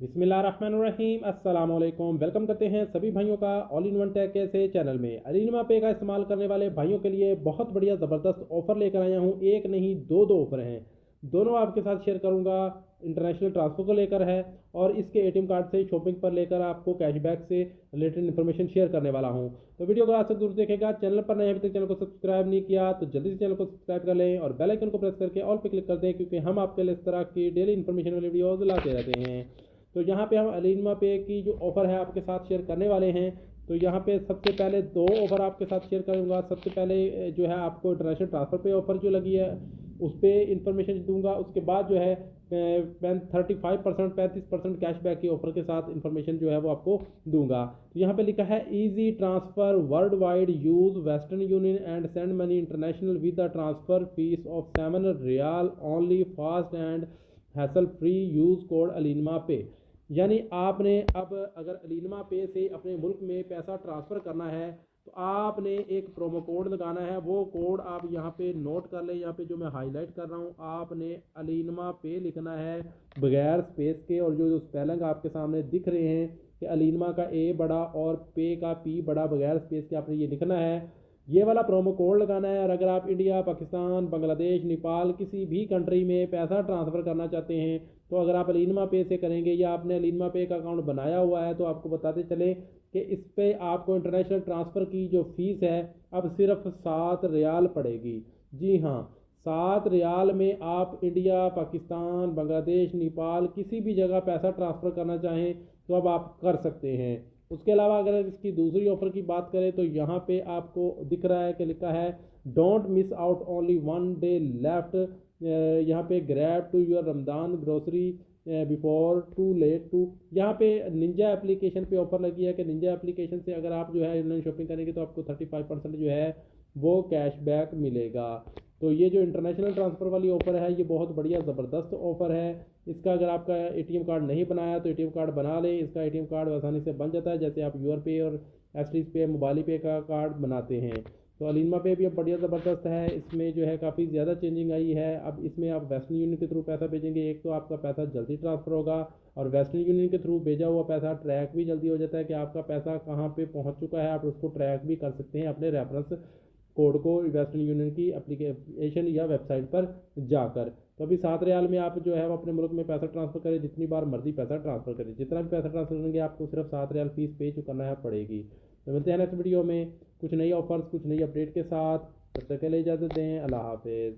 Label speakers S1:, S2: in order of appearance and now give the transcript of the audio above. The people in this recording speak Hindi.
S1: बिस्मिल्लाहिर्रहमानिर्रहीम अस्सलाम वालेकुम। वेलकम करते हैं सभी भाइयों का ऑल इन वन टेक कैसे चैनल में। अलीनमा पे का इस्तेमाल करने वाले भाइयों के लिए बहुत बढ़िया ज़बरदस्त ऑफ़र लेकर आया हूँ। एक नहीं दो ऑफ़र हैं, दोनों आपके साथ शेयर करूँगा। इंटरनेशनल ट्रांसफ़र को लेकर है और इसके एटीएम कार्ड से शॉपिंग पर लेकर आपको कैशबैक से रिलेटेड इन्फॉर्मेशन शेयर करने वाला हूँ। तो वीडियो को आज तक दूर देखेगा। चैनल पर नए अभी तक चैनल को सब्सक्राइब नहीं किया तो जल्दी से चैनल को सब्सक्राइब कर लें और बेल आइकन को प्रेस करके ऑल पे क्लिक कर दें, क्योंकि हम आपके लिए इस तरह की डेली इन्फॉर्मेशन वाली वीडियोज़ लाते रहते हैं। तो यहाँ पे हम अलीनमा पे की जो ऑफ़र है आपके साथ शेयर करने वाले हैं। तो यहाँ पे सबसे पहले दो ऑफ़र आपके साथ शेयर करूँगा। सबसे पहले जो है आपको इंटरनेशनल ट्रांसफ़र पे ऑफ़र जो लगी है उस पर इन्फॉर्मेशन दूंगा। उसके बाद जो है 35% 35% कैशबैक की ऑफर के साथ इन्फॉर्मेशन जो है वो आपको दूंगा। तो यहाँ पे लिखा है easy transfer world wide use Western Union and send money international with the transfer fees of 7 रियाल only fast and hassle free use code Alinma pay. यानी आपने अब अगर अलीनमा पे से अपने मुल्क में पैसा ट्रांसफ़र करना है तो आपने एक प्रोमो कोड लगाना है। वो कोड आप यहाँ पे नोट कर लें। यहाँ पे जो मैं हाईलाइट कर रहा हूँ, आपने अलीनमा पे लिखना है बगैर स्पेस के, और जो स्पेलिंग आपके सामने दिख रहे हैं कि अलीनमा का ए बड़ा और पे का पी बड़ा बगैर स्पेस के आपने ये लिखना है। ये वाला प्रोमो कोड लगाना है। और अगर आप इंडिया, पाकिस्तान, बांग्लादेश, नेपाल किसी भी कंट्री में पैसा ट्रांसफ़र करना चाहते हैं तो अगर आप अलीनमा पे से करेंगे या आपने अलीनमा पे का अकाउंट बनाया हुआ है तो आपको बताते चले कि इस पे आपको इंटरनेशनल ट्रांसफ़र की जो फ़ीस है अब सिर्फ 7 रियाल पड़ेगी। जी हाँ, 7 रियाल में आप इंडिया, पाकिस्तान, बांग्लादेश, नेपाल किसी भी जगह पैसा ट्रांसफ़र करना चाहें तो अब आप कर सकते हैं। उसके अलावा अगर इसकी दूसरी ऑफ़र की बात करें तो यहाँ पे आपको दिख रहा है कि लिखा है don't miss out only one day left. यहाँ पे grab to your Ramzan grocery before too late too. यहाँ पे निंजा एप्लीकेशन पे ऑफर लगी है कि निंजा एप्लीकेशन से अगर आप जो है ऑनलाइन शॉपिंग करेंगे तो आपको 35% जो है वो कैशबैक मिलेगा। तो ये जो इंटरनेशनल ट्रांसफ़र वाली ऑफ़र है ये बहुत बढ़िया ज़बरदस्त ऑफ़र है। इसका अगर आपका एटीएम कार्ड नहीं बनाया तो एटीएम कार्ड बना लें। इसका एटीएम कार्ड आसानी से बन जाता है, जैसे आप यूआर पे और एसटीज पे, मोबाइल पे का कार्ड बनाते हैं। तो अलीनमा पे भी अब बढ़िया ज़बरदस्त है। इसमें जो है काफ़ी ज़्यादा चेंजिंग आई है। अब इसमें आप वेस्टर्न यूनियन के थ्रू पैसा भेजेंगे, एक तो आपका पैसा जल्दी ट्रांसफ़र होगा और वेस्टर्न यूनियन के थ्रू भेजा हुआ पैसा ट्रैक भी जल्दी हो जाता है कि आपका पैसा कहाँ पे पहुँच चुका है। आप उसको ट्रैक भी कर सकते हैं अपने रेफरेंस कोड को वेस्टर्न यूनियन की एप्लीकेशन या वेबसाइट पर जाकर। तो अभी 7 रियाल में आप जो है वो अपने मुल्क में पैसा ट्रांसफ़र करें, जितनी बार मर्जी पैसा ट्रांसफ़र करें, जितना भी पैसा ट्रांसफ़र करेंगे आपको सिर्फ 7 रियाल फीस पे चुकाना है पड़ेगी। तो मिलते हैं नेक्स्ट वीडियो में कुछ नई ऑफर्स, कुछ नई अपडेट के साथ। तब तक के लिए इजाज़त दें। अल्लाह हाफिज़।